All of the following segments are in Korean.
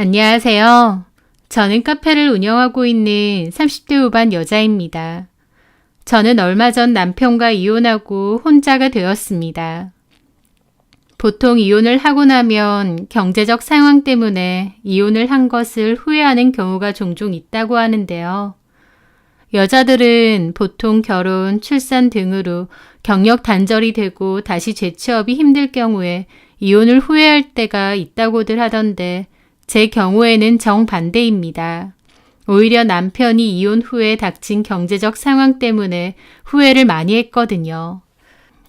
안녕하세요. 저는 카페를 운영하고 있는 30대 후반 여자입니다. 저는 얼마 전 남편과 이혼하고 혼자가 되었습니다. 보통 이혼을 하고 나면 경제적 상황 때문에 이혼을 한 것을 후회하는 경우가 종종 있다고 하는데요. 여자들은 보통 결혼, 출산 등으로 경력 단절이 되고 다시 재취업이 힘들 경우에 이혼을 후회할 때가 있다고들 하던데 제 경우에는 정반대입니다. 오히려 남편이 이혼 후에 닥친 경제적 상황 때문에 후회를 많이 했거든요.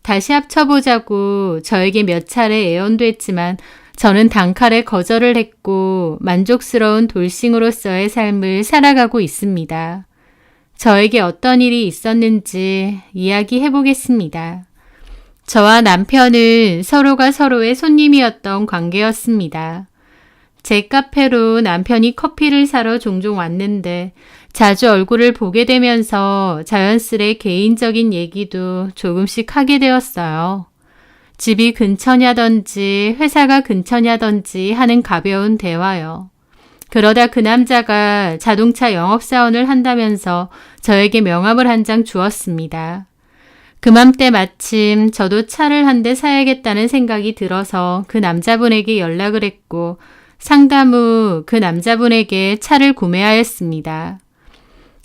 다시 합쳐보자고 저에게 몇 차례 애원도 했지만 저는 단칼에 거절을 했고 만족스러운 돌싱으로서의 삶을 살아가고 있습니다. 저에게 어떤 일이 있었는지 이야기해 보겠습니다. 저와 남편은 서로가 서로의 손님이었던 관계였습니다. 제 카페로 남편이 커피를 사러 종종 왔는데 자주 얼굴을 보게 되면서 자연스레 개인적인 얘기도 조금씩 하게 되었어요. 집이 근처냐던지 회사가 근처냐던지 하는 가벼운 대화요. 그러다 그 남자가 자동차 영업사원을 한다면서 저에게 명함을 한 장 주었습니다. 그맘때 마침 저도 차를 한 대 사야겠다는 생각이 들어서 그 남자분에게 연락을 했고 상담 후 그 남자분에게 차를 구매하였습니다.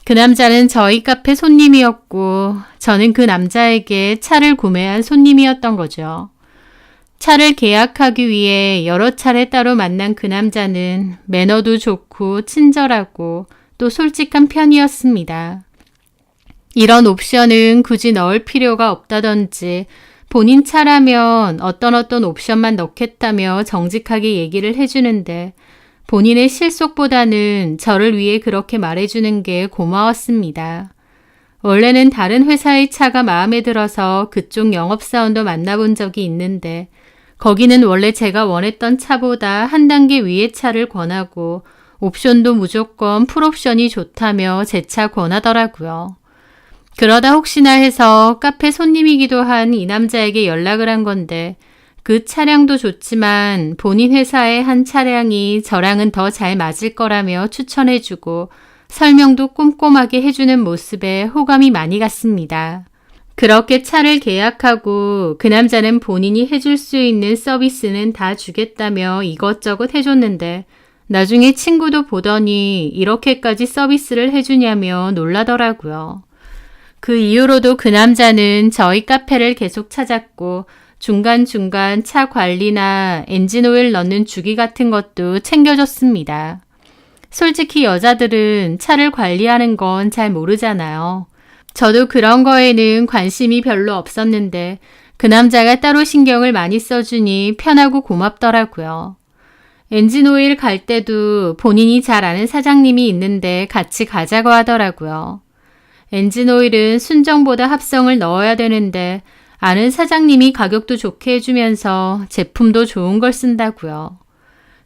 그 남자는 저희 카페 손님이었고 저는 그 남자에게 차를 구매한 손님이었던 거죠. 차를 계약하기 위해 여러 차례 따로 만난 그 남자는 매너도 좋고 친절하고 또 솔직한 편이었습니다. 이런 옵션은 굳이 넣을 필요가 없다던지 본인 차라면 어떤 옵션만 넣겠다며 정직하게 얘기를 해주는데 본인의 실속보다는 저를 위해 그렇게 말해주는 게 고마웠습니다. 원래는 다른 회사의 차가 마음에 들어서 그쪽 영업사원도 만나본 적이 있는데 거기는 원래 제가 원했던 차보다 한 단계 위의 차를 권하고 옵션도 무조건 풀옵션이 좋다며 제 차 권하더라고요. 그러다 혹시나 해서 카페 손님이기도 한 이 남자에게 연락을 한 건데 그 차량도 좋지만 본인 회사의 한 차량이 저랑은 더 잘 맞을 거라며 추천해주고 설명도 꼼꼼하게 해주는 모습에 호감이 많이 갔습니다. 그렇게 차를 계약하고 그 남자는 본인이 해줄 수 있는 서비스는 다 주겠다며 이것저것 해줬는데 나중에 친구도 보더니 이렇게까지 서비스를 해주냐며 놀라더라고요. 그 이후로도 그 남자는 저희 카페를 계속 찾았고 중간중간 차 관리나 엔진오일 넣는 주기 같은 것도 챙겨줬습니다. 솔직히 여자들은 차를 관리하는 건 잘 모르잖아요. 저도 그런 거에는 관심이 별로 없었는데 그 남자가 따로 신경을 많이 써주니 편하고 고맙더라고요. 엔진오일 갈 때도 본인이 잘 아는 사장님이 있는데 같이 가자고 하더라고요. 엔진오일은 순정보다 합성을 넣어야 되는데 아는 사장님이 가격도 좋게 해주면서 제품도 좋은 걸 쓴다고요.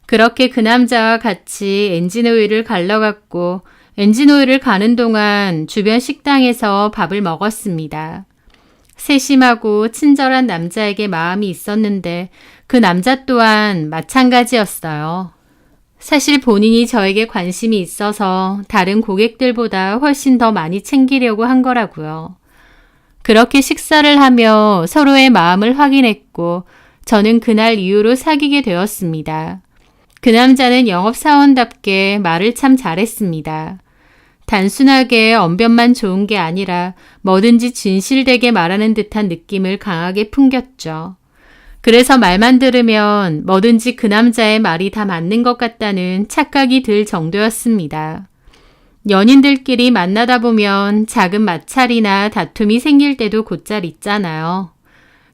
그렇게 그 남자와 같이 엔진오일을 갈러 갔고 엔진오일을 가는 동안 주변 식당에서 밥을 먹었습니다. 세심하고 친절한 남자에게 마음이 있었는데 그 남자 또한 마찬가지였어요. 사실 본인이 저에게 관심이 있어서 다른 고객들보다 훨씬 더 많이 챙기려고 한 거라고요. 그렇게 식사를 하며 서로의 마음을 확인했고 저는 그날 이후로 사귀게 되었습니다. 그 남자는 영업사원답게 말을 참 잘했습니다. 단순하게 언변만 좋은 게 아니라 뭐든지 진실되게 말하는 듯한 느낌을 강하게 풍겼죠. 그래서 말만 들으면 뭐든지 그 남자의 말이 다 맞는 것 같다는 착각이 들 정도였습니다. 연인들끼리 만나다 보면 작은 마찰이나 다툼이 생길 때도 곧잘 있잖아요.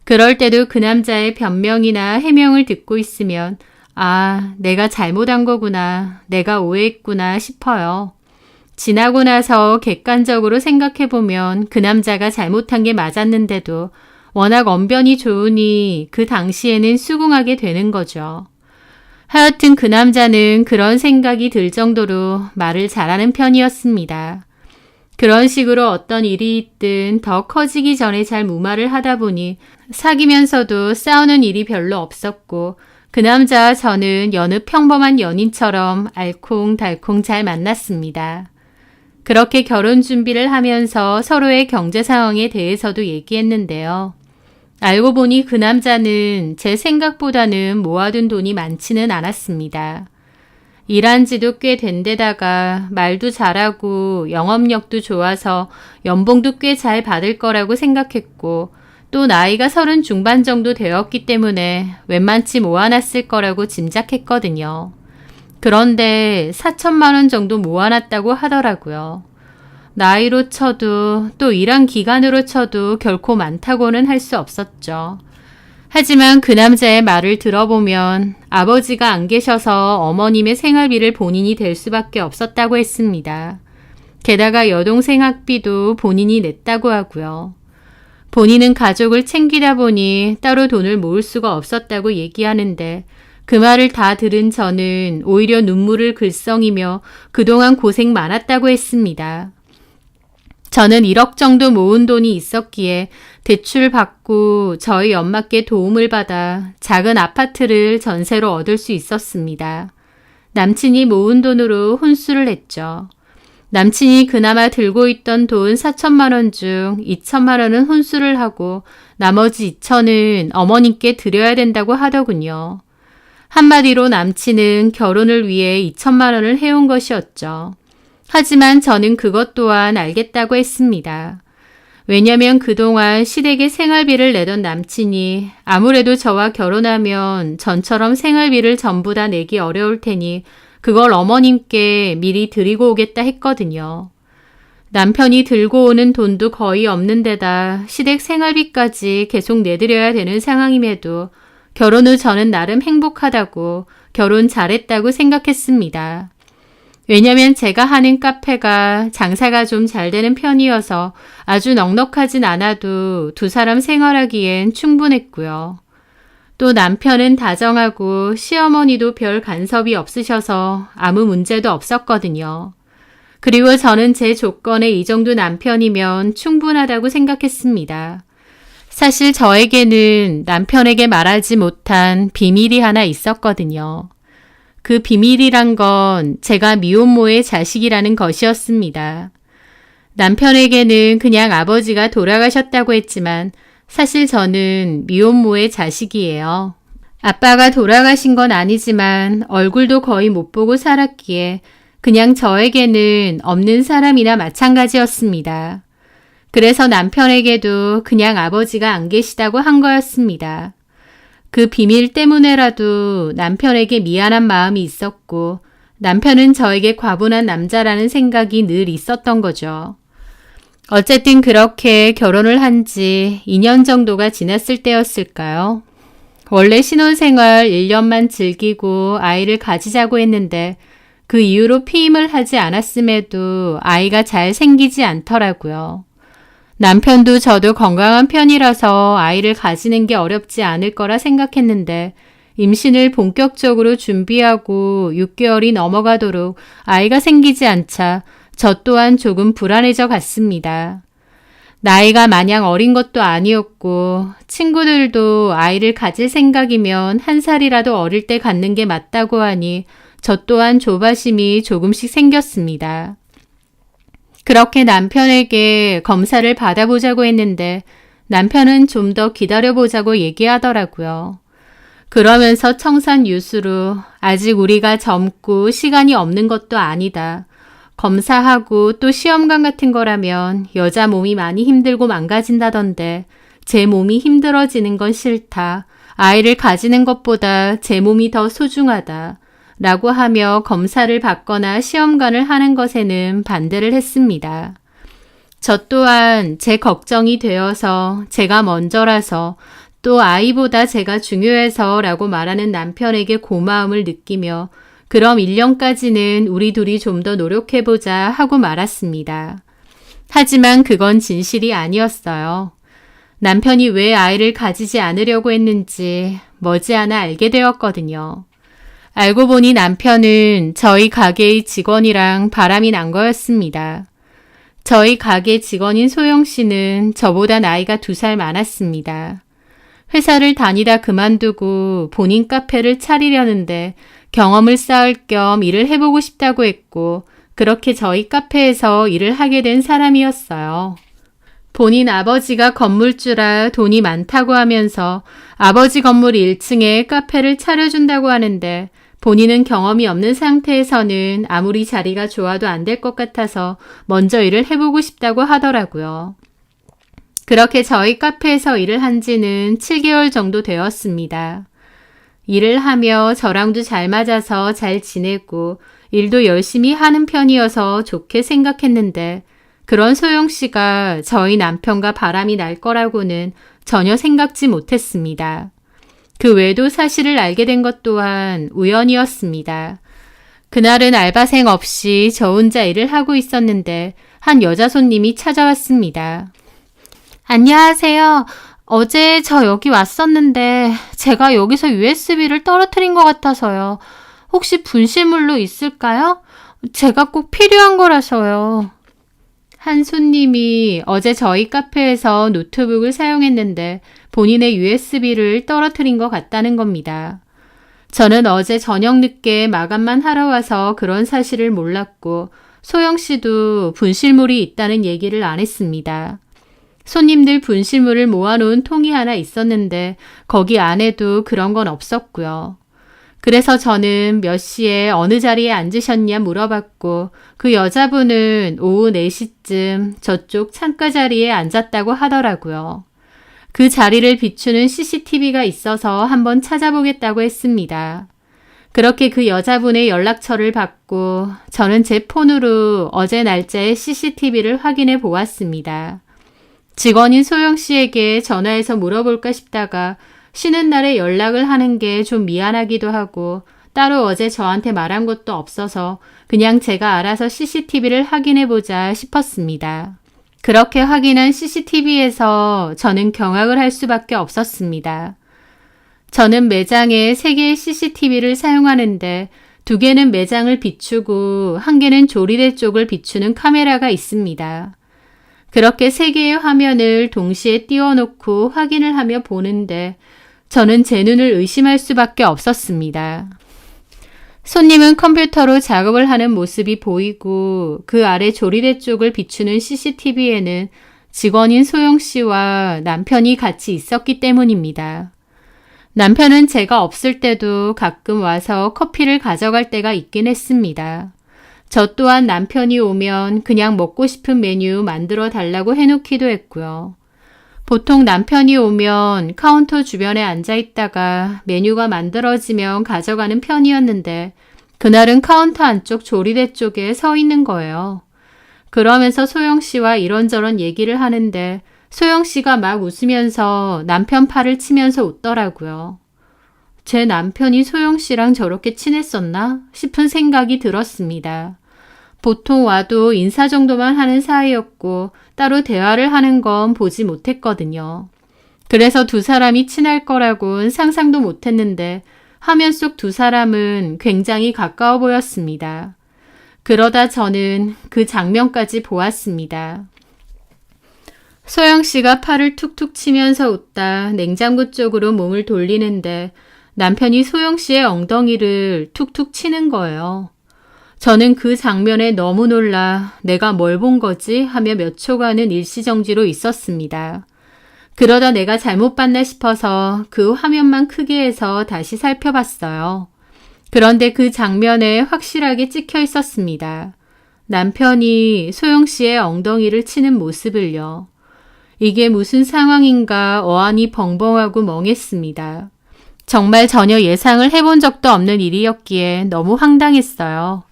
그럴 때도 그 남자의 변명이나 해명을 듣고 있으면 아, 내가 잘못한 거구나, 내가 오해했구나 싶어요. 지나고 나서 객관적으로 생각해보면 그 남자가 잘못한 게 맞았는데도 워낙 언변이 좋으니 그 당시에는 수긍하게 되는 거죠. 하여튼 그 남자는 그런 생각이 들 정도로 말을 잘하는 편이었습니다. 그런 식으로 어떤 일이 있든 더 커지기 전에 잘 무마를 하다 보니 사귀면서도 싸우는 일이 별로 없었고 그 남자와 저는 여느 평범한 연인처럼 알콩달콩 잘 만났습니다. 그렇게 결혼 준비를 하면서 서로의 경제 상황에 대해서도 얘기했는데요. 알고 보니 그 남자는 제 생각보다는 모아둔 돈이 많지는 않았습니다. 일한 지도 꽤 된 데다가 말도 잘하고 영업력도 좋아서 연봉도 꽤 잘 받을 거라고 생각했고 또 나이가 30 중반 정도 되었기 때문에 웬만치 모아놨을 거라고 짐작했거든요. 그런데 4천만 원 정도 모아놨다고 하더라고요. 나이로 쳐도 또 일한 기간으로 쳐도 결코 많다고는 할 수 없었죠. 하지만 그 남자의 말을 들어보면 아버지가 안 계셔서 어머님의 생활비를 본인이 댈 수밖에 없었다고 했습니다. 게다가 여동생 학비도 본인이 냈다고 하고요. 본인은 가족을 챙기다 보니 따로 돈을 모을 수가 없었다고 얘기하는데 그 말을 다 들은 저는 오히려 눈물을 글썽이며 그동안 고생 많았다고 했습니다. 저는 1억 정도 모은 돈이 있었기에 대출 받고 저희 엄마께 도움을 받아 작은 아파트를 전세로 얻을 수 있었습니다. 남친이 모은 돈으로 혼수를 했죠. 남친이 그나마 들고 있던 돈 4천만 원 중 2천만 원은 혼수를 하고 나머지 2천은 어머님께 드려야 된다고 하더군요. 한마디로 남친은 결혼을 위해 2천만 원을 해온 것이었죠. 하지만 저는 그것 또한 알겠다고 했습니다. 왜냐면 그동안 시댁에 생활비를 내던 남친이 아무래도 저와 결혼하면 전처럼 생활비를 전부 다 내기 어려울 테니 그걸 어머님께 미리 드리고 오겠다 했거든요. 남편이 들고 오는 돈도 거의 없는 데다 시댁 생활비까지 계속 내드려야 되는 상황임에도 결혼 후 저는 나름 행복하다고 결혼 잘했다고 생각했습니다. 왜냐면 제가 하는 카페가 장사가 좀 잘 되는 편이어서 아주 넉넉하진 않아도 두 사람 생활하기엔 충분했고요. 또 남편은 다정하고 시어머니도 별 간섭이 없으셔서 아무 문제도 없었거든요. 그리고 저는 제 조건에 이 정도 남편이면 충분하다고 생각했습니다. 사실 저에게는 남편에게 말하지 못한 비밀이 하나 있었거든요. 그 비밀이란 건 제가 미혼모의 자식이라는 것이었습니다. 남편에게는 그냥 아버지가 돌아가셨다고 했지만 사실 저는 미혼모의 자식이에요. 아빠가 돌아가신 건 아니지만 얼굴도 거의 못 보고 살았기에 그냥 저에게는 없는 사람이나 마찬가지였습니다. 그래서 남편에게도 그냥 아버지가 안 계시다고 한 거였습니다. 그 비밀 때문에라도 남편에게 미안한 마음이 있었고 남편은 저에게 과분한 남자라는 생각이 늘 있었던 거죠. 어쨌든 그렇게 결혼을 한 지 2년 정도가 지났을 때였을까요? 원래 신혼생활 1년만 즐기고 아이를 가지자고 했는데 그 이후로 피임을 하지 않았음에도 아이가 잘 생기지 않더라고요. 남편도 저도 건강한 편이라서 아이를 가지는 게 어렵지 않을 거라 생각했는데 임신을 본격적으로 준비하고 6개월이 넘어가도록 아이가 생기지 않자 저 또한 조금 불안해져 갔습니다. 나이가 마냥 어린 것도 아니었고 친구들도 아이를 가질 생각이면 1살이라도 어릴 때 갖는 게 맞다고 하니 저 또한 조바심이 조금씩 생겼습니다. 그렇게 남편에게 검사를 받아보자고 했는데 남편은 좀 더 기다려보자고 얘기하더라고요. 그러면서 청산유수로 아직 우리가 젊고 시간이 없는 것도 아니다. 검사하고 또 시험관 같은 거라면 여자 몸이 많이 힘들고 망가진다던데 제 몸이 힘들어지는 건 싫다. 아이를 가지는 것보다 제 몸이 더 소중하다. 라고 하며 검사를 받거나 시험관을 하는 것에는 반대를 했습니다. 저 또한 제 걱정이 되어서 제가 먼저라서 또 아이보다 제가 중요해서 라고 말하는 남편에게 고마움을 느끼며 그럼 1년까지는 우리 둘이 좀 더 노력해보자 하고 말았습니다. 하지만 그건 진실이 아니었어요. 남편이 왜 아이를 가지지 않으려고 했는지 머지않아 알게 되었거든요. 알고 보니 남편은 저희 가게의 직원이랑 바람이 난 거였습니다. 저희 가게 직원인 소영 씨는 저보다 나이가 2살 많았습니다. 회사를 다니다 그만두고 본인 카페를 차리려는데 경험을 쌓을 겸 일을 해보고 싶다고 했고 그렇게 저희 카페에서 일을 하게 된 사람이었어요. 본인 아버지가 건물주라 돈이 많다고 하면서 아버지 건물 1층에 카페를 차려준다고 하는데 본인은 경험이 없는 상태에서는 아무리 자리가 좋아도 안 될 것 같아서 먼저 일을 해보고 싶다고 하더라고요. 그렇게 저희 카페에서 일을 한 지는 7개월 정도 되었습니다. 일을 하며 저랑도 잘 맞아서 잘 지내고 일도 열심히 하는 편이어서 좋게 생각했는데 그런 소영 씨가 저희 남편과 바람이 날 거라고는 전혀 생각지 못했습니다. 그 외에도 사실을 알게 된 것 또한 우연이었습니다. 그날은 알바생 없이 저 혼자 일을 하고 있었는데 한 여자 손님이 찾아왔습니다. 안녕하세요. 어제 저 여기 왔었는데 제가 여기서 USB를 떨어뜨린 것 같아서요. 혹시 분실물로 있을까요? 제가 꼭 필요한 거라서요. 한 손님이 어제 저희 카페에서 노트북을 사용했는데 본인의 USB를 떨어뜨린 것 같다는 겁니다. 저는 어제 저녁 늦게 마감만 하러 와서 그런 사실을 몰랐고 소영 씨도 분실물이 있다는 얘기를 안 했습니다. 손님들 분실물을 모아놓은 통이 하나 있었는데 거기 안에도 그런 건 없었고요. 그래서 저는 몇 시에 어느 자리에 앉으셨냐 물어봤고 그 여자분은 오후 4시쯤 저쪽 창가 자리에 앉았다고 하더라고요. 그 자리를 비추는 CCTV가 있어서 한번 찾아보겠다고 했습니다. 그렇게 그 여자분의 연락처를 받고 저는 제 폰으로 어제 날짜의 CCTV를 확인해 보았습니다. 직원인 소영 씨에게 전화해서 물어볼까 싶다가 쉬는 날에 연락을 하는 게 좀 미안하기도 하고 따로 어제 저한테 말한 것도 없어서 그냥 제가 알아서 CCTV를 확인해보자 싶었습니다. 그렇게 확인한 CCTV에서 저는 경악을 할 수밖에 없었습니다. 저는 매장에 3개의 CCTV를 사용하는데 2개는 매장을 비추고 1개는 조리대 쪽을 비추는 카메라가 있습니다. 그렇게 3개의 화면을 동시에 띄워놓고 확인을 하며 보는데 저는 제 눈을 의심할 수밖에 없었습니다. 손님은 컴퓨터로 작업을 하는 모습이 보이고 그 아래 조리대 쪽을 비추는 CCTV에는 직원인 소영 씨와 남편이 같이 있었기 때문입니다. 남편은 제가 없을 때도 가끔 와서 커피를 가져갈 때가 있긴 했습니다. 저 또한 남편이 오면 그냥 먹고 싶은 메뉴 만들어 달라고 해놓기도 했고요. 보통 남편이 오면 카운터 주변에 앉아 있다가 메뉴가 만들어지면 가져가는 편이었는데 그날은 카운터 안쪽 조리대 쪽에 서 있는 거예요. 그러면서 소영 씨와 이런저런 얘기를 하는데 소영 씨가 막 웃으면서 남편 팔을 치면서 웃더라고요. 제 남편이 소영 씨랑 저렇게 친했었나 싶은 생각이 들었습니다. 보통 와도 인사 정도만 하는 사이였고 따로 대화를 하는 건 보지 못했거든요. 그래서 두 사람이 친할 거라고는 상상도 못했는데 화면 속 두 사람은 굉장히 가까워 보였습니다. 그러다 저는 그 장면까지 보았습니다. 소영 씨가 팔을 툭툭 치면서 웃다 냉장고 쪽으로 몸을 돌리는데 남편이 소영 씨의 엉덩이를 툭툭 치는 거예요. 저는 그 장면에 너무 놀라 내가 뭘 본 거지 하며 몇 초간은 일시정지로 있었습니다. 그러다 내가 잘못 봤나 싶어서 그 화면만 크게 해서 다시 살펴봤어요. 그런데 그 장면에 확실하게 찍혀 있었습니다. 남편이 소영 씨의 엉덩이를 치는 모습을요. 이게 무슨 상황인가 어안이 벙벙하고 멍했습니다. 정말 전혀 예상을 해본 적도 없는 일이었기에 너무 황당했어요.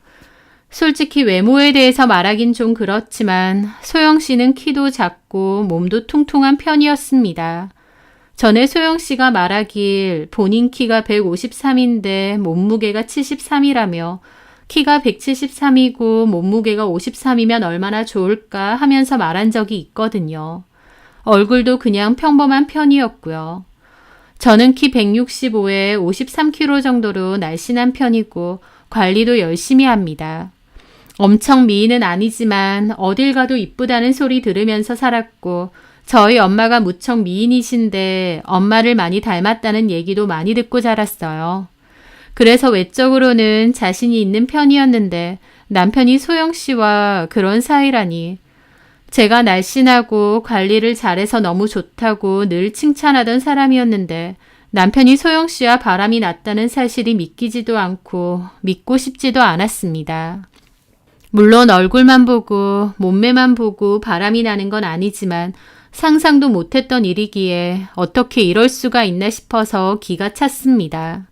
솔직히 외모에 대해서 말하긴 좀 그렇지만 소영 씨는 키도 작고 몸도 퉁퉁한 편이었습니다. 전에 소영 씨가 말하길 본인 키가 153인데 몸무게가 73이라며 키가 173이고 몸무게가 53이면 얼마나 좋을까 하면서 말한 적이 있거든요. 얼굴도 그냥 평범한 편이었고요. 저는 키 165에 53kg 정도로 날씬한 편이고 관리도 열심히 합니다. 엄청 미인은 아니지만 어딜 가도 이쁘다는 소리 들으면서 살았고 저희 엄마가 무척 미인이신데 엄마를 많이 닮았다는 얘기도 많이 듣고 자랐어요. 그래서 외적으로는 자신이 있는 편이었는데 남편이 소영 씨와 그런 사이라니. 제가 날씬하고 관리를 잘해서 너무 좋다고 늘 칭찬하던 사람이었는데 남편이 소영 씨와 바람이 났다는 사실이 믿기지도 않고 믿고 싶지도 않았습니다. 물론 얼굴만 보고 몸매만 보고 바람이 나는 건 아니지만 상상도 못했던 일이기에 어떻게 이럴 수가 있나 싶어서 기가 찼습니다.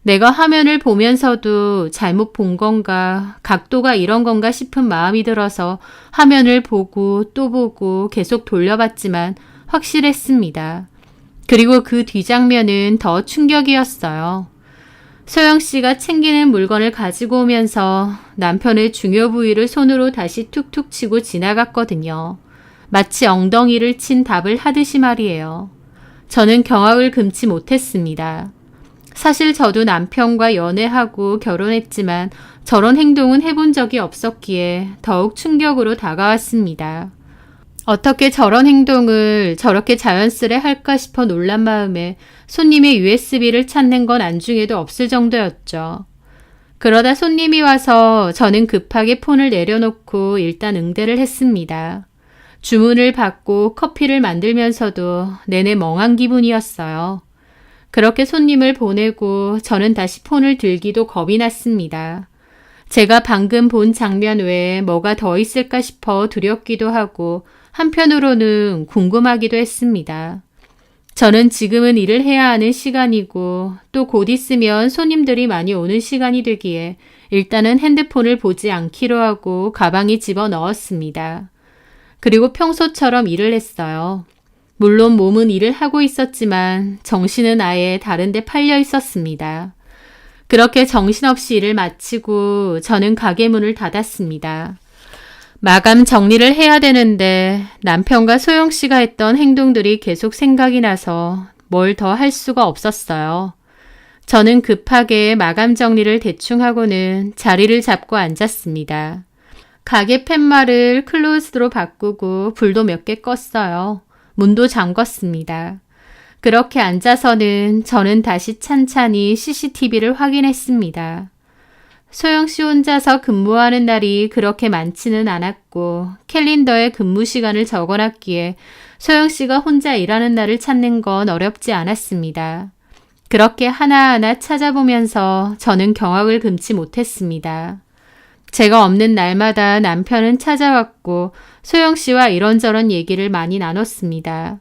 내가 화면을 보면서도 잘못 본 건가, 각도가 이런 건가 싶은 마음이 들어서 화면을 보고 또 보고 계속 돌려봤지만 확실했습니다. 그리고 그 뒤장면은 더 충격이었어요. 소영 씨가 챙기는 물건을 가지고 오면서 남편의 중요 부위를 손으로 다시 툭툭 치고 지나갔거든요. 마치 엉덩이를 친 답을 하듯이 말이에요. 저는 경악을 금치 못했습니다. 사실 저도 남편과 연애하고 결혼했지만 저런 행동은 해본 적이 없었기에 더욱 충격으로 다가왔습니다. 어떻게 저런 행동을 저렇게 자연스레 할까 싶어 놀란 마음에 손님의 USB를 찾는 건 안중에도 없을 정도였죠. 그러다 손님이 와서 저는 급하게 폰을 내려놓고 일단 응대를 했습니다. 주문을 받고 커피를 만들면서도 내내 멍한 기분이었어요. 그렇게 손님을 보내고 저는 다시 폰을 들기도 겁이 났습니다. 제가 방금 본 장면 외에 뭐가 더 있을까 싶어 두렵기도 하고 한편으로는 궁금하기도 했습니다. 저는 지금은 일을 해야 하는 시간이고 또 곧 있으면 손님들이 많이 오는 시간이 되기에 일단은 핸드폰을 보지 않기로 하고 가방에 집어넣었습니다. 그리고 평소처럼 일을 했어요. 물론 몸은 일을 하고 있었지만 정신은 아예 다른 데 팔려 있었습니다. 그렇게 정신없이 일을 마치고 저는 가게 문을 닫았습니다. 마감 정리를 해야 되는데 남편과 소영 씨가 했던 행동들이 계속 생각이 나서 뭘 더 할 수가 없었어요. 저는 급하게 마감 정리를 대충 하고는 자리를 잡고 앉았습니다. 가게 팻말을 클로즈로 바꾸고 불도 몇 개 껐어요. 문도 잠궜습니다. 그렇게 앉아서는 저는 다시 찬찬히 CCTV를 확인했습니다. 소영 씨 혼자서 근무하는 날이 그렇게 많지는 않았고 캘린더에 근무 시간을 적어놨기에 소영 씨가 혼자 일하는 날을 찾는 건 어렵지 않았습니다. 그렇게 하나하나 찾아보면서 저는 경악을 금치 못했습니다. 제가 없는 날마다 남편은 찾아왔고 소영 씨와 이런저런 얘기를 많이 나눴습니다.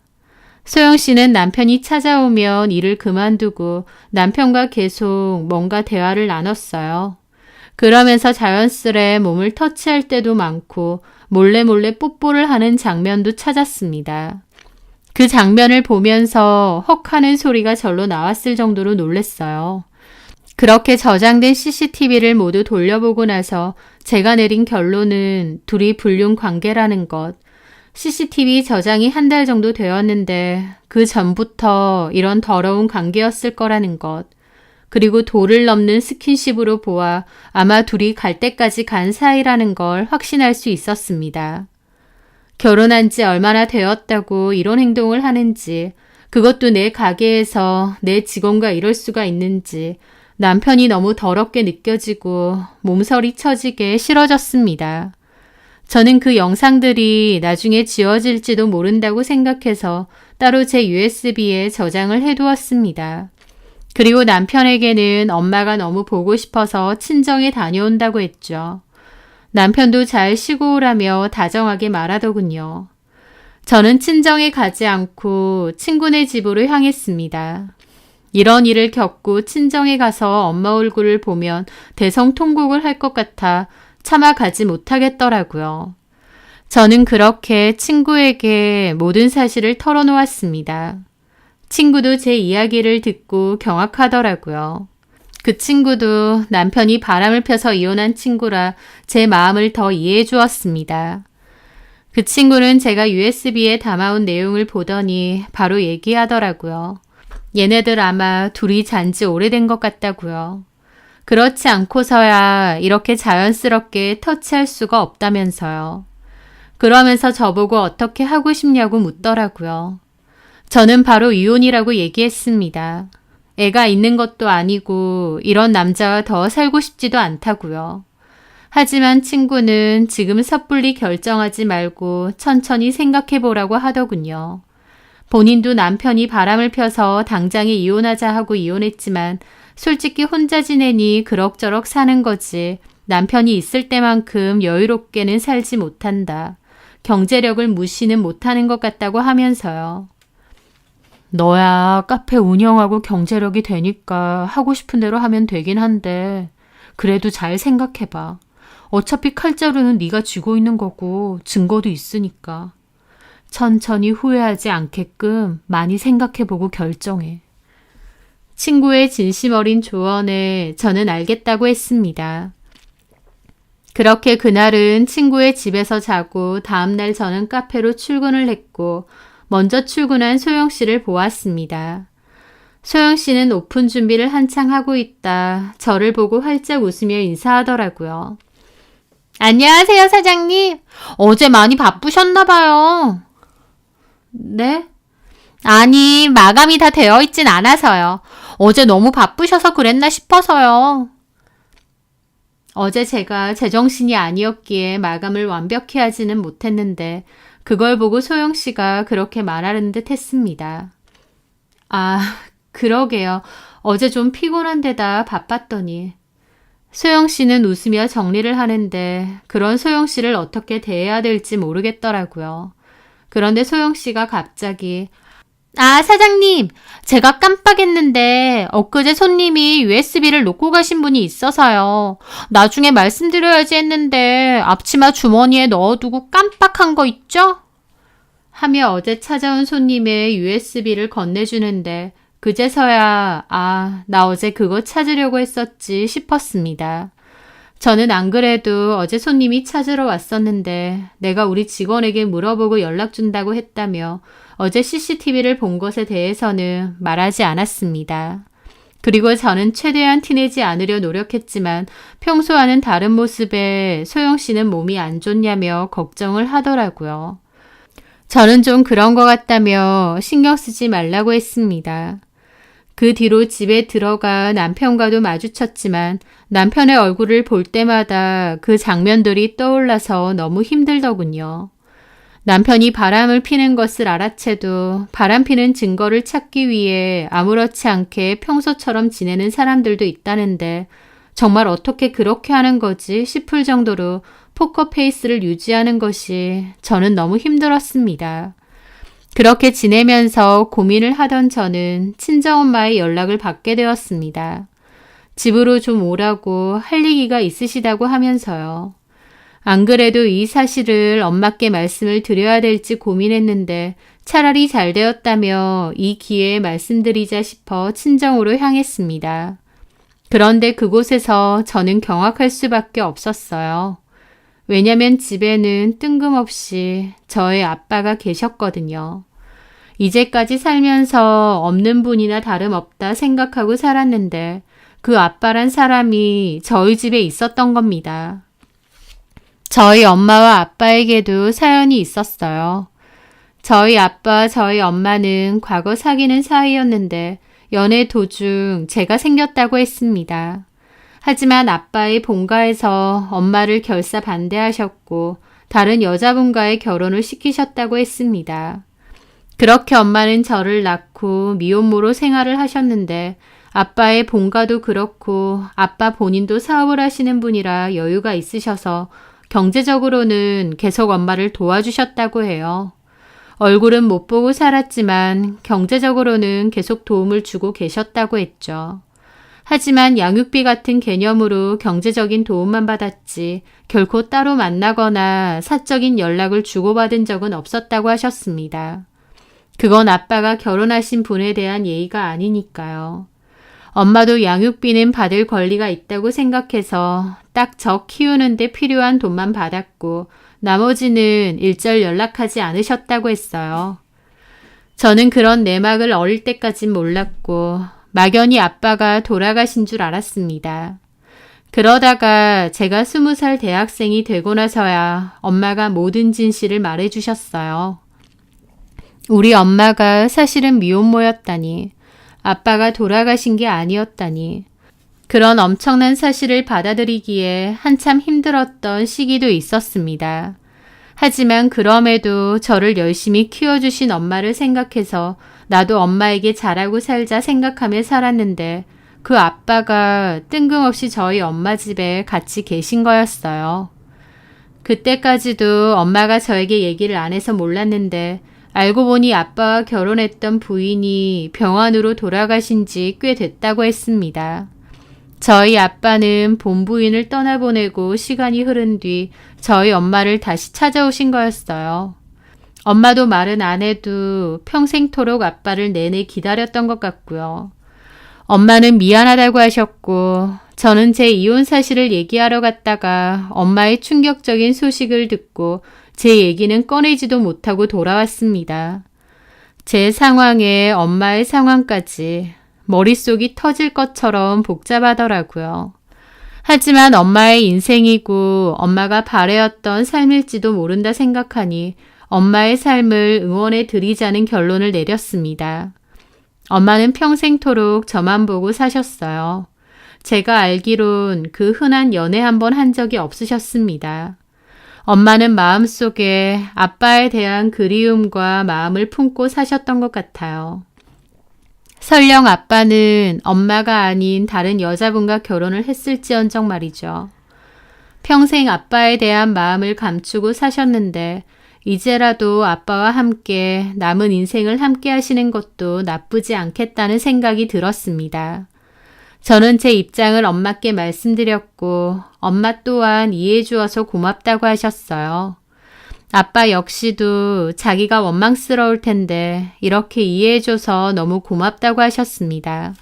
소영 씨는 남편이 찾아오면 일을 그만두고 남편과 계속 뭔가 대화를 나눴어요. 그러면서 자연스레 몸을 터치할 때도 많고 몰래 뽀뽀를 하는 장면도 찾았습니다. 그 장면을 보면서 헉 하는 소리가 절로 나왔을 정도로 놀랐어요. 그렇게 저장된 CCTV를 모두 돌려보고 나서 제가 내린 결론은 둘이 불륜 관계라는 것. CCTV 저장이 한 달 정도 되었는데 그 전부터 이런 더러운 관계였을 거라는 것. 그리고 도를 넘는 스킨십으로 보아 아마 둘이 갈 때까지 간 사이라는 걸 확신할 수 있었습니다. 결혼한 지 얼마나 되었다고 이런 행동을 하는지, 그것도 내 가게에서 내 직원과 이럴 수가 있는지 남편이 너무 더럽게 느껴지고 몸서리 쳐지게 싫어졌습니다. 저는 그 영상들이 나중에 지워질지도 모른다고 생각해서 따로 제 USB에 저장을 해두었습니다. 그리고 남편에게는 엄마가 너무 보고 싶어서 친정에 다녀온다고 했죠. 남편도 잘 쉬고 오라며 다정하게 말하더군요. 저는 친정에 가지 않고 친구네 집으로 향했습니다. 이런 일을 겪고 친정에 가서 엄마 얼굴을 보면 대성통곡을 할 것 같아 차마 가지 못하겠더라고요. 저는 그렇게 친구에게 모든 사실을 털어놓았습니다. 친구도 제 이야기를 듣고 경악하더라고요. 그 친구도 남편이 바람을 펴서 이혼한 친구라 제 마음을 더 이해해 주었습니다. 그 친구는 제가 USB에 담아온 내용을 보더니 바로 얘기하더라고요. 얘네들 아마 둘이 잔지 오래된 것 같다고요. 그렇지 않고서야 이렇게 자연스럽게 터치할 수가 없다면서요. 그러면서 저보고 어떻게 하고 싶냐고 묻더라고요. 저는 바로 이혼이라고 얘기했습니다. 애가 있는 것도 아니고 이런 남자와 더 살고 싶지도 않다고요. 하지만 친구는 지금 섣불리 결정하지 말고 천천히 생각해 보라고 하더군요. 본인도 남편이 바람을 펴서 당장에 이혼하자 하고 이혼했지만 솔직히 혼자 지내니 그럭저럭 사는 거지 남편이 있을 때만큼 여유롭게는 살지 못한다. 경제력을 무시는 못하는 것 같다고 하면서요. 너야 카페 운영하고 경제력이 되니까 하고 싶은 대로 하면 되긴 한데 그래도 잘 생각해봐. 어차피 칼자루는 네가 쥐고 있는 거고 증거도 있으니까. 천천히 후회하지 않게끔 많이 생각해보고 결정해. 친구의 진심 어린 조언에 저는 알겠다고 했습니다. 그렇게 그날은 친구의 집에서 자고 다음날 저는 카페로 출근을 했고 먼저 출근한 소영 씨를 보았습니다. 소영 씨는 오픈 준비를 한창 하고 있다 저를 보고 활짝 웃으며 인사하더라고요. 안녕하세요, 사장님. 어제 많이 바쁘셨나 봐요. 네? 아니, 마감이 다 되어 있진 않아서요. 어제 너무 바쁘셔서 그랬나 싶어서요. 어제 제가 제정신이 아니었기에 마감을 완벽히 하지는 못했는데 그걸 보고 소영 씨가 그렇게 말하는 듯 했습니다. 아, 그러게요. 어제 좀 피곤한 데다 바빴더니. 소영 씨는 웃으며 정리를 하는데 그런 소영 씨를 어떻게 대해야 될지 모르겠더라고요. 그런데 소영 씨가 갑자기 사장님, 제가 깜빡했는데 엊그제 손님이 USB를 놓고 가신 분이 있어서요. 나중에 말씀드려야지 했는데 앞치마 주머니에 넣어두고 깜빡한 거 있죠? 하며 어제 찾아온 손님의 USB를 건네주는데 그제서야 나 어제 그거 찾으려고 했었지 싶었습니다. 저는 안 그래도 어제 손님이 찾으러 왔었는데 내가 우리 직원에게 물어보고 연락 준다고 했다며 어제 CCTV를 본 것에 대해서는 말하지 않았습니다. 그리고 저는 최대한 티내지 않으려 노력했지만 평소와는 다른 모습에 소영 씨는 몸이 안 좋냐며 걱정을 하더라고요. 저는 좀 그런 것 같다며 신경 쓰지 말라고 했습니다. 그 뒤로 집에 들어가 남편과도 마주쳤지만 남편의 얼굴을 볼 때마다 그 장면들이 떠올라서 너무 힘들더군요. 남편이 바람을 피는 것을 알아채도 바람 피는 증거를 찾기 위해 아무렇지 않게 평소처럼 지내는 사람들도 있다는데 정말 어떻게 그렇게 하는 거지 싶을 정도로 포커페이스를 유지하는 것이 저는 너무 힘들었습니다. 그렇게 지내면서 고민을 하던 저는 친정엄마의 연락을 받게 되었습니다. 집으로 좀 오라고 할 얘기가 있으시다고 하면서요. 안 그래도 이 사실을 엄마께 말씀을 드려야 될지 고민했는데 차라리 잘 되었다며 이 기회에 말씀드리자 싶어 친정으로 향했습니다. 그런데 그곳에서 저는 경악할 수밖에 없었어요. 왜냐면 집에는 뜬금없이 저의 아빠가 계셨거든요. 이제까지 살면서 없는 분이나 다름없다 생각하고 살았는데 그 아빠란 사람이 저희 집에 있었던 겁니다. 저희 엄마와 아빠에게도 사연이 있었어요. 저희 아빠와 저희 엄마는 과거 사귀는 사이였는데 연애 도중 제가 생겼다고 했습니다. 하지만 아빠의 본가에서 엄마를 결사 반대하셨고 다른 여자분과의 결혼을 시키셨다고 했습니다. 그렇게 엄마는 저를 낳고 미혼모로 생활을 하셨는데 아빠의 본가도 그렇고 아빠 본인도 사업을 하시는 분이라 여유가 있으셔서 경제적으로는 계속 엄마를 도와주셨다고 해요. 얼굴은 못 보고 살았지만 경제적으로는 계속 도움을 주고 계셨다고 했죠. 하지만 양육비 같은 개념으로 경제적인 도움만 받았지 결코 따로 만나거나 사적인 연락을 주고받은 적은 없었다고 하셨습니다. 그건 아빠가 결혼하신 분에 대한 예의가 아니니까요. 엄마도 양육비는 받을 권리가 있다고 생각해서 딱 저 키우는 데 필요한 돈만 받았고 나머지는 일절 연락하지 않으셨다고 했어요. 저는 그런 내막을 어릴 때까진 몰랐고 막연히 아빠가 돌아가신 줄 알았습니다. 그러다가 제가 20살 대학생이 되고 나서야 엄마가 모든 진실을 말해주셨어요. 우리 엄마가 사실은 미혼모였다니, 아빠가 돌아가신 게 아니었다니, 그런 엄청난 사실을 받아들이기에 한참 힘들었던 시기도 있었습니다. 하지만 그럼에도 저를 열심히 키워주신 엄마를 생각해서 나도 엄마에게 잘하고 살자 생각하며 살았는데 그 아빠가 뜬금없이 저희 엄마 집에 같이 계신 거였어요. 그때까지도 엄마가 저에게 얘기를 안 해서 몰랐는데 알고 보니 아빠와 결혼했던 부인이 병원으로 돌아가신 지 꽤 됐다고 했습니다. 저희 아빠는 본부인을 떠나보내고 시간이 흐른 뒤 저희 엄마를 다시 찾아오신 거였어요. 엄마도 말은 안 해도 평생토록 아빠를 내내 기다렸던 것 같고요. 엄마는 미안하다고 하셨고 저는 제 이혼 사실을 얘기하러 갔다가 엄마의 충격적인 소식을 듣고 제 얘기는 꺼내지도 못하고 돌아왔습니다. 제 상황에 엄마의 상황까지 머릿속이 터질 것처럼 복잡하더라고요. 하지만 엄마의 인생이고 엄마가 바래었던 삶일지도 모른다 생각하니 엄마의 삶을 응원해 드리자는 결론을 내렸습니다. 엄마는 평생토록 저만 보고 사셨어요. 제가 알기론 그 흔한 연애 한 번 한 적이 없으셨습니다. 엄마는 마음속에 아빠에 대한 그리움과 마음을 품고 사셨던 것 같아요. 설령 아빠는 엄마가 아닌 다른 여자분과 결혼을 했을지언정 말이죠. 평생 아빠에 대한 마음을 감추고 사셨는데 이제라도 아빠와 함께 남은 인생을 함께 하시는 것도 나쁘지 않겠다는 생각이 들었습니다. 저는 제 입장을 엄마께 말씀드렸고 엄마 또한 이해해 주어서 고맙다고 하셨어요. 아빠 역시도 자기가 원망스러울 텐데 이렇게 이해해줘서 너무 고맙다고 하셨습니다.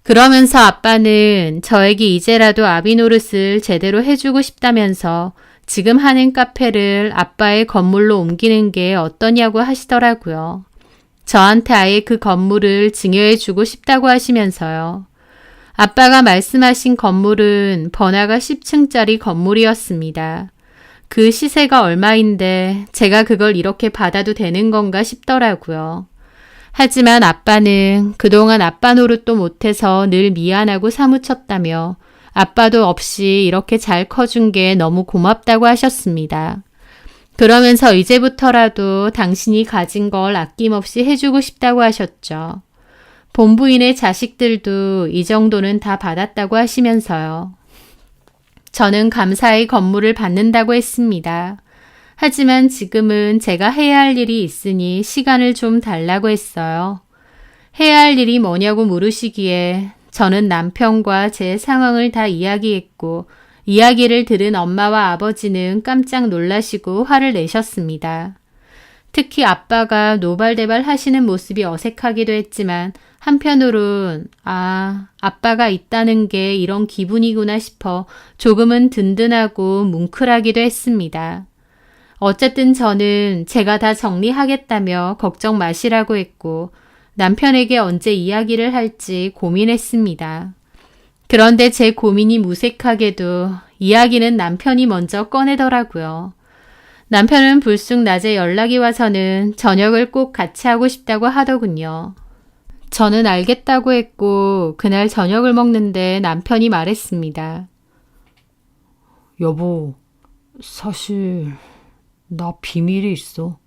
그러면서 아빠는 저에게 이제라도 아비 노릇을 제대로 해주고 싶다면서 지금 하는 카페를 아빠의 건물로 옮기는 게 어떠냐고 하시더라고요. 저한테 아예 그 건물을 증여해주고 싶다고 하시면서요. 아빠가 말씀하신 건물은 번화가 10층짜리 건물이었습니다. 그 시세가 얼마인데 제가 그걸 이렇게 받아도 되는 건가 싶더라고요. 하지만 아빠는 그동안 아빠 노릇도 못해서 늘 미안하고 사무쳤다며 아빠도 없이 이렇게 잘 커준 게 너무 고맙다고 하셨습니다. 그러면서 이제부터라도 당신이 가진 걸 아낌없이 해주고 싶다고 하셨죠. 본부인의 자식들도 이 정도는 다 받았다고 하시면서요. 저는 감사히 건물을 받는다고 했습니다. 하지만 지금은 제가 해야 할 일이 있으니 시간을 좀 달라고 했어요. 해야 할 일이 뭐냐고 물으시기에 저는 남편과 제 상황을 다 이야기했고 이야기를 들은 엄마와 아버지는 깜짝 놀라시고 화를 내셨습니다. 특히 아빠가 노발대발 하시는 모습이 어색하기도 했지만 한편으론 아빠가 있다는 게 이런 기분이구나 싶어 조금은 든든하고 뭉클하기도 했습니다. 어쨌든 저는 제가 다 정리하겠다며 걱정 마시라고 했고 남편에게 언제 이야기를 할지 고민했습니다. 그런데 제 고민이 무색하게도 이야기는 남편이 먼저 꺼내더라고요. 남편은 불쑥 낮에 연락이 와서는 저녁을 꼭 같이 하고 싶다고 하더군요. 저는 알겠다고 했고 그날 저녁을 먹는데 남편이 말했습니다. 여보, 사실 나 비밀이 있어.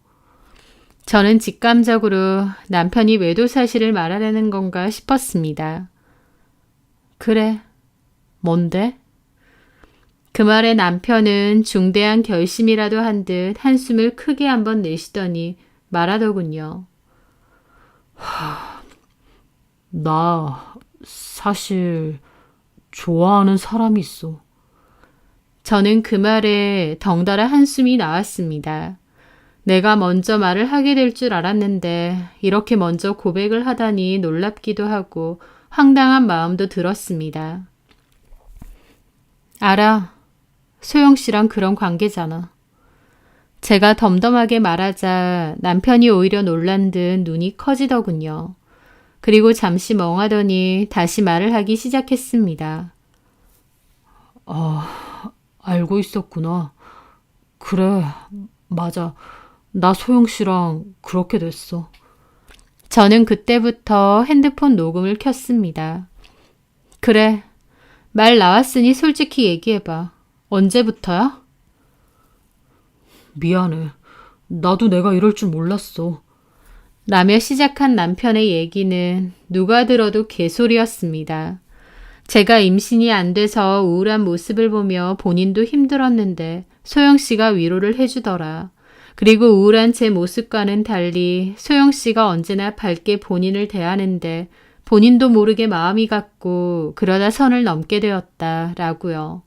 저는 직감적으로 남편이 외도 사실을 말하려는 건가 싶었습니다. 그래, 뭔데? 그 말에 남편은 중대한 결심이라도 한 듯 한숨을 크게 한번 내쉬더니 말하더군요. 나 사실 좋아하는 사람이 있어. 저는 그 말에 덩달아 한숨이 나왔습니다. 내가 먼저 말을 하게 될 줄 알았는데 이렇게 먼저 고백을 하다니 놀랍기도 하고 황당한 마음도 들었습니다. 알아. 소영 씨랑 그런 관계잖아. 제가 덤덤하게 말하자 남편이 오히려 놀란 듯 눈이 커지더군요. 그리고 잠시 멍하더니 다시 말을 하기 시작했습니다. 알고 있었구나. 그래, 맞아. 나 소영 씨랑 그렇게 됐어. 저는 그때부터 핸드폰 녹음을 켰습니다. 그래, 말 나왔으니 솔직히 얘기해봐. 언제부터야? 미안해. 나도 내가 이럴 줄 몰랐어. 라며 시작한 남편의 얘기는 누가 들어도 개소리였습니다. 제가 임신이 안 돼서 우울한 모습을 보며 본인도 힘들었는데 소영 씨가 위로를 해주더라. 그리고 우울한 제 모습과는 달리 소영 씨가 언제나 밝게 본인을 대하는데 본인도 모르게 마음이 갔고 그러다 선을 넘게 되었다라고요.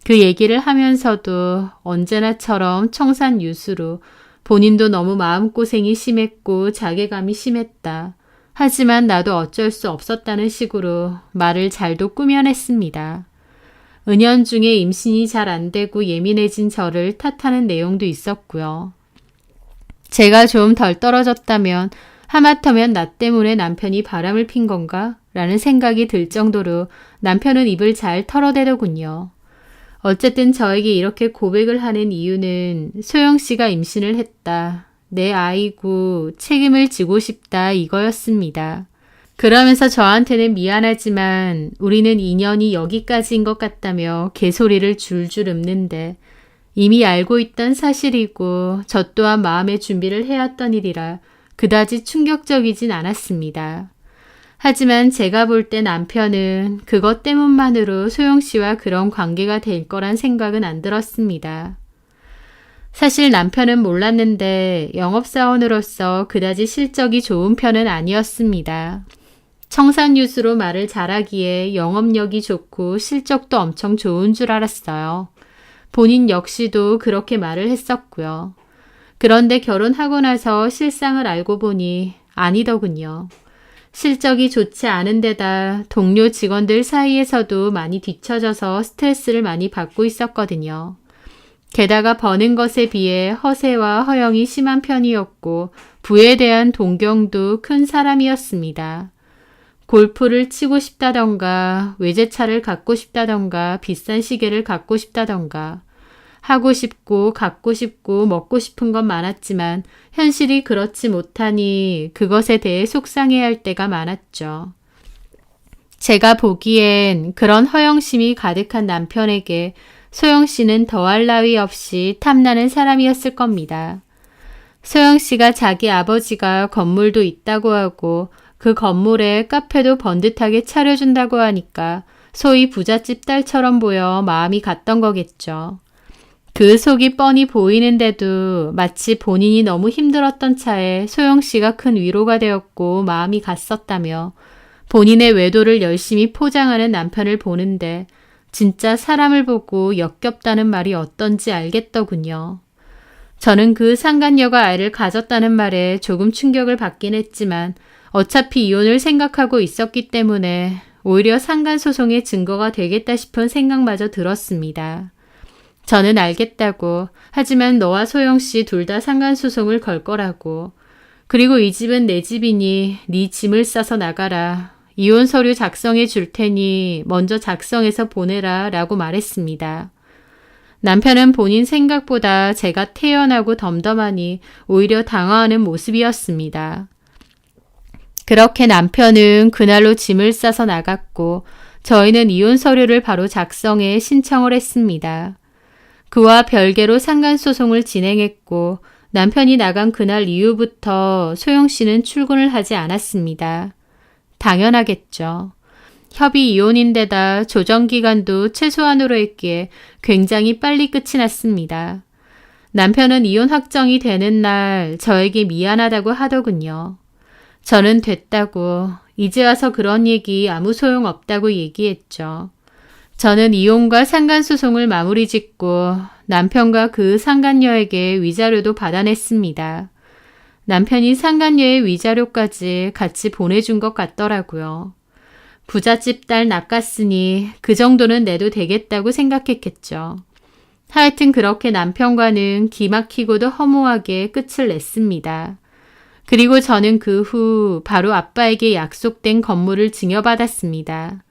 그 얘기를 하면서도 언제나처럼 청산유수로 본인도 너무 마음고생이 심했고 자괴감이 심했다. 하지만 나도 어쩔 수 없었다는 식으로 말을 잘도 꾸며냈습니다. 은연중에 임신이 잘 안 되고 예민해진 저를 탓하는 내용도 있었고요. 제가 좀 덜 떨어졌다면 하마터면 나 때문에 남편이 바람을 핀 건가? 라는 생각이 들 정도로 남편은 입을 잘 털어대더군요. 어쨌든 저에게 이렇게 고백을 하는 이유는 소영 씨가 임신을 했다. 내 아이고 책임을 지고 싶다 이거였습니다. 그러면서 저한테는 미안하지만 우리는 인연이 여기까지인 것 같다며 개소리를 줄줄 읊는데 이미 알고 있던 사실이고 저 또한 마음의 준비를 해왔던 일이라 그다지 충격적이진 않았습니다. 하지만 제가 볼 때 남편은 그것 때문만으로 소영 씨와 그런 관계가 될 거란 생각은 안 들었습니다. 사실 남편은 몰랐는데 영업사원으로서 그다지 실적이 좋은 편은 아니었습니다. 청산유수로 말을 잘하기에 영업력이 좋고 실적도 엄청 좋은 줄 알았어요. 본인 역시도 그렇게 말을 했었고요. 그런데 결혼하고 나서 실상을 알고 보니 아니더군요. 실적이 좋지 않은 데다 동료 직원들 사이에서도 많이 뒤처져서 스트레스를 많이 받고 있었거든요. 게다가 버는 것에 비해 허세와 허영이 심한 편이었고 부에 대한 동경도 큰 사람이었습니다. 골프를 치고 싶다던가 외제차를 갖고 싶다던가 비싼 시계를 갖고 싶다던가 하고 싶고 갖고 싶고 먹고 싶은 건 많았지만 현실이 그렇지 못하니 그것에 대해 속상해할 때가 많았죠. 제가 보기엔 그런 허영심이 가득한 남편에게 소영 씨는 더할 나위 없이 탐나는 사람이었을 겁니다. 소영 씨가 자기 아버지가 건물도 있다고 하고 그 건물에 카페도 번듯하게 차려준다고 하니까 소위 부잣집 딸처럼 보여 마음이 갔던 거겠죠. 그 속이 뻔히 보이는데도 마치 본인이 너무 힘들었던 차에 소영 씨가 큰 위로가 되었고 마음이 갔었다며 본인의 외도를 열심히 포장하는 남편을 보는데 진짜 사람을 보고 역겹다는 말이 어떤지 알겠더군요. 저는 그 상간녀가 아이를 가졌다는 말에 조금 충격을 받긴 했지만 어차피 이혼을 생각하고 있었기 때문에 오히려 상간소송의 증거가 되겠다 싶은 생각마저 들었습니다. 저는 알겠다고, 하지만 너와 소영씨 둘 다 상간소송을 걸 거라고. 그리고 이 집은 내 집이니 네 짐을 싸서 나가라. 이혼 서류 작성해 줄 테니 먼저 작성해서 보내라 라고 말했습니다. 남편은 본인 생각보다 제가 태연하고 덤덤하니 오히려 당황하는 모습이었습니다. 그렇게 남편은 그날로 짐을 싸서 나갔고 저희는 이혼 서류를 바로 작성해 신청을 했습니다. 그와 별개로 상간소송을 진행했고 남편이 나간 그날 이후부터 소영 씨는 출근을 하지 않았습니다. 당연하겠죠. 협의 이혼인데다 조정기간도 최소한으로 했기에 굉장히 빨리 끝이 났습니다. 남편은 이혼 확정이 되는 날 저에게 미안하다고 하더군요. 저는 됐다고, 이제 와서 그런 얘기 아무 소용없다고 얘기했죠. 저는 이혼과 상간소송을 마무리 짓고 남편과 그 상간녀에게 위자료도 받아냈습니다. 남편이 상간녀의 위자료까지 같이 보내준 것 같더라고요. 부잣집 딸 낚았으니 그 정도는 내도 되겠다고 생각했겠죠. 하여튼 그렇게 남편과는 기막히고도 허무하게 끝을 냈습니다. 그리고 저는 그 후 바로 아빠에게 약속된 건물을 증여받았습니다.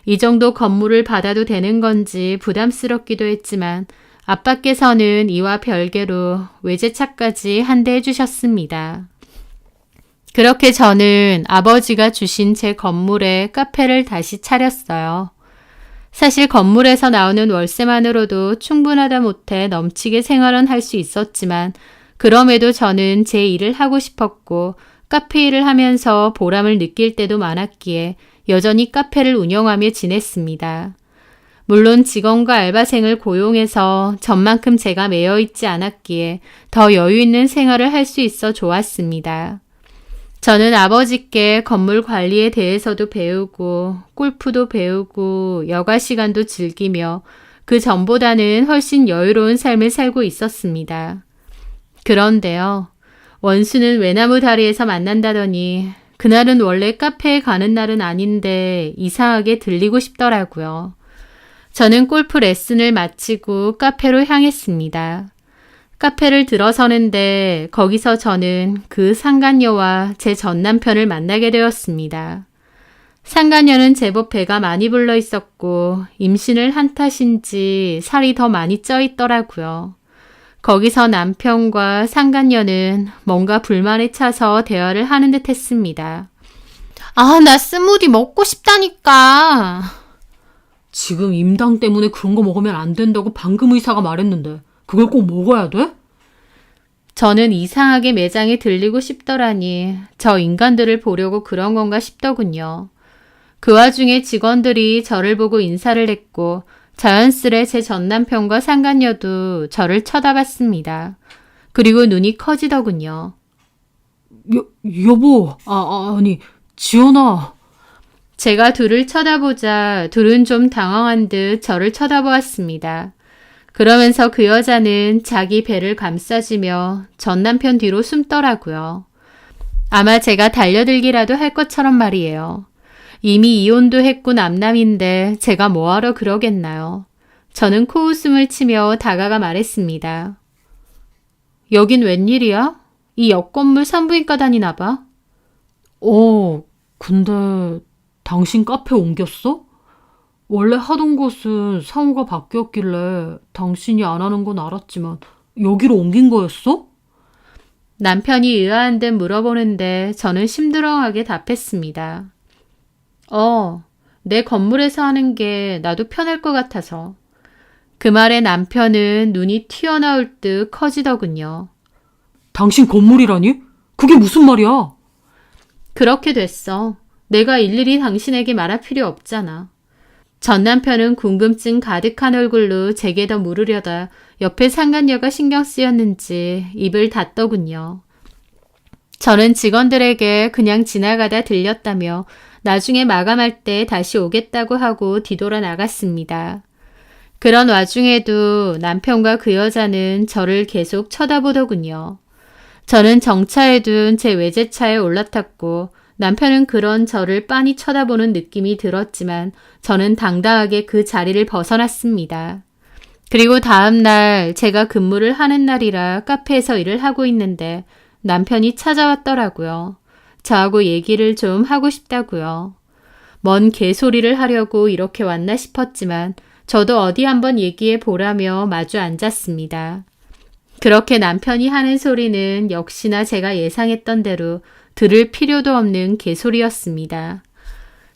이 정도 건물을 받아도 되는 건지 부담스럽기도 했지만 아빠께서는 이와 별개로 외제차까지 한 대 해주셨습니다. 그렇게 저는 아버지가 주신 제 건물에 카페를 다시 차렸어요. 사실 건물에서 나오는 월세만으로도 충분하다 못해 넘치게 생활은 할 수 있었지만 그럼에도 저는 제 일을 하고 싶었고 카페 일을 하면서 보람을 느낄 때도 많았기에 여전히 카페를 운영하며 지냈습니다. 물론 직원과 알바생을 고용해서 전만큼 제가 매여 있지 않았기에 더 여유 있는 생활을 할 수 있어 좋았습니다. 저는 아버지께 건물 관리에 대해서도 배우고 골프도 배우고 여가 시간도 즐기며 그 전보다는 훨씬 여유로운 삶을 살고 있었습니다. 그런데요. 원수는 외나무 다리에서 만난다더니 그날은 원래 카페에 가는 날은 아닌데 이상하게 들리고 싶더라고요. 저는 골프 레슨을 마치고 카페로 향했습니다. 카페를 들어서는데 거기서 저는 그 상간녀와 제 전남편을 만나게 되었습니다. 상간녀는 제법 배가 많이 불러 있었고 임신을 한 탓인지 살이 더 많이 쪄 있더라고요. 거기서 남편과 상간녀는 뭔가 불만에 차서 대화를 하는 듯 했습니다. 아, 나 스무디 먹고 싶다니까. 지금 임당 때문에 그런 거 먹으면 안 된다고 방금 의사가 말했는데 그걸 꼭 먹어야 돼? 저는 이상하게 매장에 들리고 싶더라니 저 인간들을 보려고 그런 건가 싶더군요. 그 와중에 직원들이 저를 보고 인사를 했고 자연스레 제 전남편과 상간녀도 저를 쳐다봤습니다. 그리고 눈이 커지더군요. 여보, 아니, 지연아. 제가 둘을 쳐다보자 둘은 좀 당황한 듯 저를 쳐다보았습니다. 그러면서 그 여자는 자기 배를 감싸지며 전 남편 뒤로 숨더라고요. 아마 제가 달려들기라도 할 것처럼 말이에요. 이미 이혼도 했고 남남인데 제가 뭐하러 그러겠나요. 저는 코웃음을 치며 다가가 말했습니다. 여긴 웬일이야? 이 옆 건물 산부인과 다니나 봐. 근데 당신 카페 옮겼어? 원래 하던 곳은 상호가 바뀌었길래 당신이 안 하는 건 알았지만 여기로 옮긴 거였어? 남편이 의아한 듯 물어보는데 저는 심드렁하게 답했습니다. 내 건물에서 하는 게 나도 편할 것 같아서. 그 말에 남편은 눈이 튀어나올 듯 커지더군요. 당신 건물이라니? 그게 무슨 말이야? 그렇게 됐어. 내가 일일이 당신에게 말할 필요 없잖아. 전 남편은 궁금증 가득한 얼굴로 제게 더 물으려다 옆에 상간녀가 신경 쓰였는지 입을 닫더군요. 저는 직원들에게 그냥 지나가다 들렸다며 나중에 마감할 때 다시 오겠다고 하고 뒤돌아 나갔습니다. 그런 와중에도 남편과 그 여자는 저를 계속 쳐다보더군요. 저는 정차해 둔 제 외제차에 올라탔고 남편은 그런 저를 빤히 쳐다보는 느낌이 들었지만 저는 당당하게 그 자리를 벗어났습니다. 그리고 다음 날 제가 근무를 하는 날이라 카페에서 일을 하고 있는데 남편이 찾아왔더라고요. 저하고 얘기를 좀 하고 싶다고요. 뭔 개소리를 하려고 이렇게 왔나 싶었지만 저도 어디 한번 얘기해 보라며 마주 앉았습니다. 그렇게 남편이 하는 소리는 역시나 제가 예상했던 대로 들을 필요도 없는 개소리였습니다.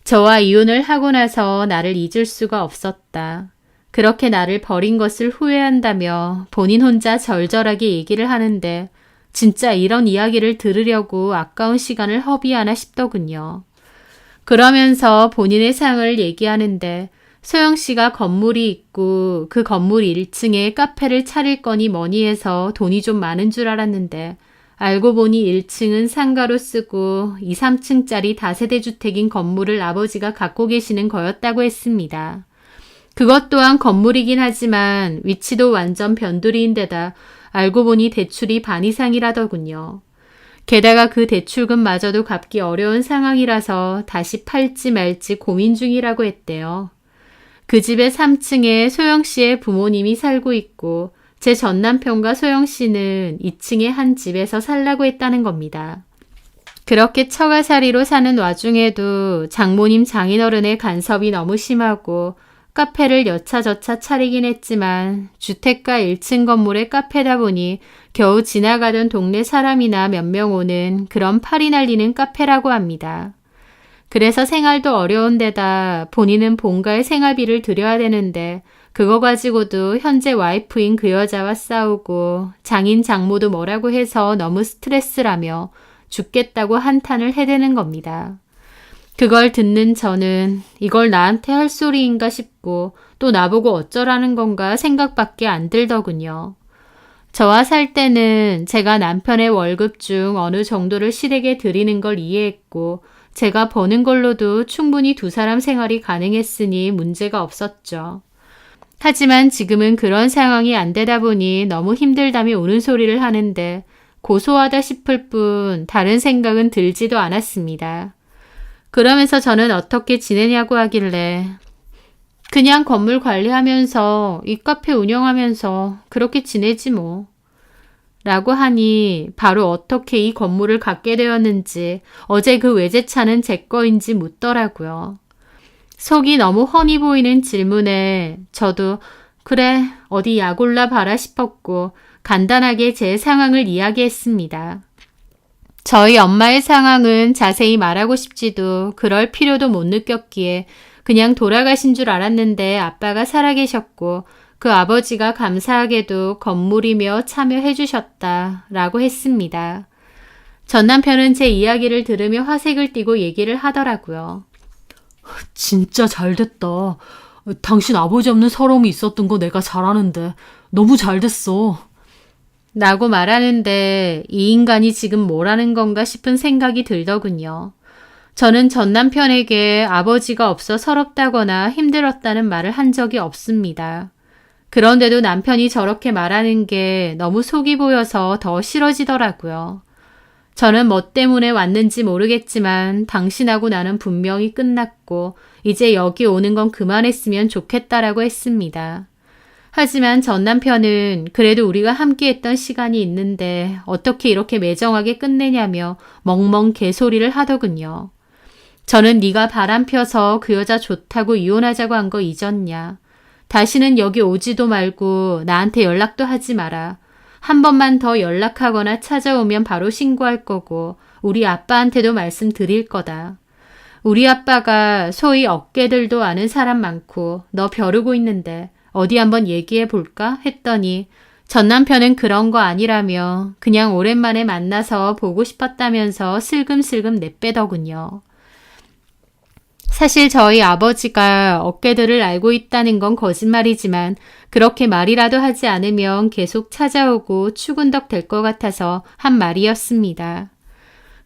저와 이혼을 하고 나서 나를 잊을 수가 없었다. 그렇게 나를 버린 것을 후회한다며 본인 혼자 절절하게 얘기를 하는데 진짜 이런 이야기를 들으려고 아까운 시간을 허비하나 싶더군요. 그러면서 본인의 상을 얘기하는데 소영 씨가 건물이 있고 그 건물 1층에 카페를 차릴 거니 뭐니 해서 돈이 좀 많은 줄 알았는데 알고 보니 1층은 상가로 쓰고 2, 3층짜리 다세대 주택인 건물을 아버지가 갖고 계시는 거였다고 했습니다. 그것 또한 건물이긴 하지만 위치도 완전 변두리인데다 알고 보니 대출이 반 이상이라더군요. 게다가 그 대출금마저도 갚기 어려운 상황이라서 다시 팔지 말지 고민 중이라고 했대요. 그 집의 3층에 소영 씨의 부모님이 살고 있고 제 전남편과 소영 씨는 2층의 한 집에서 살라고 했다는 겁니다. 그렇게 처가살이로 사는 와중에도 장모님 장인어른의 간섭이 너무 심하고 카페를 여차저차 차리긴 했지만 주택가 1층 건물의 카페다 보니 겨우 지나가던 동네 사람이나 몇 명 오는 그런 팔이 날리는 카페라고 합니다. 그래서 생활도 어려운 데다 본인은 본가의 생활비를 들여야 되는데 그거 가지고도 현재 와이프인 그 여자와 싸우고 장인 장모도 뭐라고 해서 너무 스트레스라며 죽겠다고 한탄을 해대는 겁니다. 그걸 듣는 저는 이걸 나한테 할 소리인가 싶고 또 나보고 어쩌라는 건가 생각밖에 안 들더군요. 저와 살 때는 제가 남편의 월급 중 어느 정도를 시댁에 드리는 걸 이해했고 제가 버는 걸로도 충분히 두 사람 생활이 가능했으니 문제가 없었죠. 하지만 지금은 그런 상황이 안 되다 보니 너무 힘들다며 우는 소리를 하는데 고소하다 싶을 뿐 다른 생각은 들지도 않았습니다. 그러면서 저는 어떻게 지내냐고 하길래 그냥 건물 관리하면서 이 카페 운영하면서 그렇게 지내지 뭐. 라고 하니 바로 어떻게 이 건물을 갖게 되었는지 어제 그 외제차는 제 거인지 묻더라고요. 속이 너무 훤히 보이는 질문에 저도 그래 어디 약 올라 봐라 싶었고 간단하게 제 상황을 이야기했습니다. 저희 엄마의 상황은 자세히 말하고 싶지도 그럴 필요도 못 느꼈기에 그냥 돌아가신 줄 알았는데 아빠가 살아계셨고 그 아버지가 감사하게도 건물이며 참여해 주셨다라고 했습니다. 전 남편은 제 이야기를 들으며 화색을 띠고 얘기를 하더라고요. 진짜 잘됐다. 당신 아버지 없는 서러움이 있었던 거 내가 잘 아는데 너무 잘됐어. 라고 말하는데 이 인간이 지금 뭐라는 건가 싶은 생각이 들더군요. 저는 전 남편에게 아버지가 없어 서럽다거나 힘들었다는 말을 한 적이 없습니다. 그런데도 남편이 저렇게 말하는 게 너무 속이 보여서 더 싫어지더라고요. 저는 뭐 때문에 왔는지 모르겠지만 당신하고 나는 분명히 끝났고 이제 여기 오는 건 그만했으면 좋겠다라고 했습니다. 하지만 전 남편은 그래도 우리가 함께했던 시간이 있는데 어떻게 이렇게 매정하게 끝내냐며 멍멍 개소리를 하더군요. 저는 네가 바람 펴서 그 여자 좋다고 이혼하자고 한 거 잊었냐. 다시는 여기 오지도 말고 나한테 연락도 하지 마라. 한 번만 더 연락하거나 찾아오면 바로 신고할 거고 우리 아빠한테도 말씀드릴 거다. 우리 아빠가 소위 어깨들도 아는 사람 많고 너 벼르고 있는데 어디 한번 얘기해 볼까 했더니 전 남편은 그런 거 아니라며 그냥 오랜만에 만나서 보고 싶었다면서 슬금슬금 내빼더군요. 사실 저희 아버지가 어깨들을 알고 있다는 건 거짓말이지만 그렇게 말이라도 하지 않으면 계속 찾아오고 추근덕 될 것 같아서 한 말이었습니다.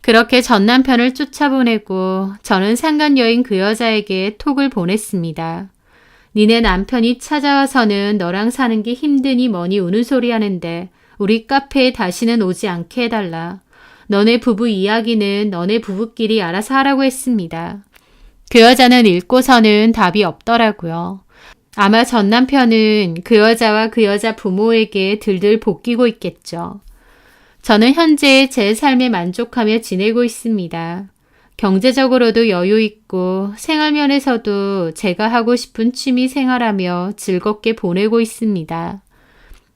그렇게 전 남편을 쫓아보내고 저는 상간녀인 그 여자에게 톡을 보냈습니다. 니네 남편이 찾아와서는 너랑 사는 게 힘드니 뭐니 우는 소리 하는데 우리 카페에 다시는 오지 않게 해달라. 너네 부부 이야기는 너네 부부끼리 알아서 하라고 했습니다. 그 여자는 읽고서는 답이 없더라고요. 아마 전 남편은 그 여자와 그 여자 부모에게 들들 볶이고 있겠죠. 저는 현재 제 삶에 만족하며 지내고 있습니다. 경제적으로도 여유 있고 생활면에서도 제가 하고 싶은 취미 생활하며 즐겁게 보내고 있습니다.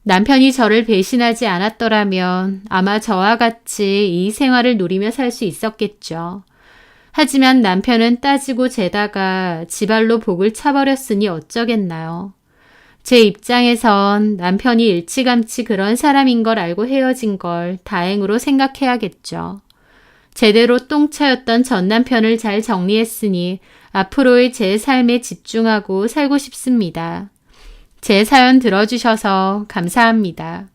남편이 저를 배신하지 않았더라면 아마 저와 같이 이 생활을 누리며 살 수 있었겠죠. 하지만 남편은 따지고 재다가 지발로 복을 차버렸으니 어쩌겠나요. 제 입장에선 남편이 일찌감치 그런 사람인 걸 알고 헤어진 걸 다행으로 생각해야겠죠. 제대로 똥차였던 전 남편을 잘 정리했으니 앞으로의 제 삶에 집중하고 살고 싶습니다. 제 사연 들어주셔서 감사합니다.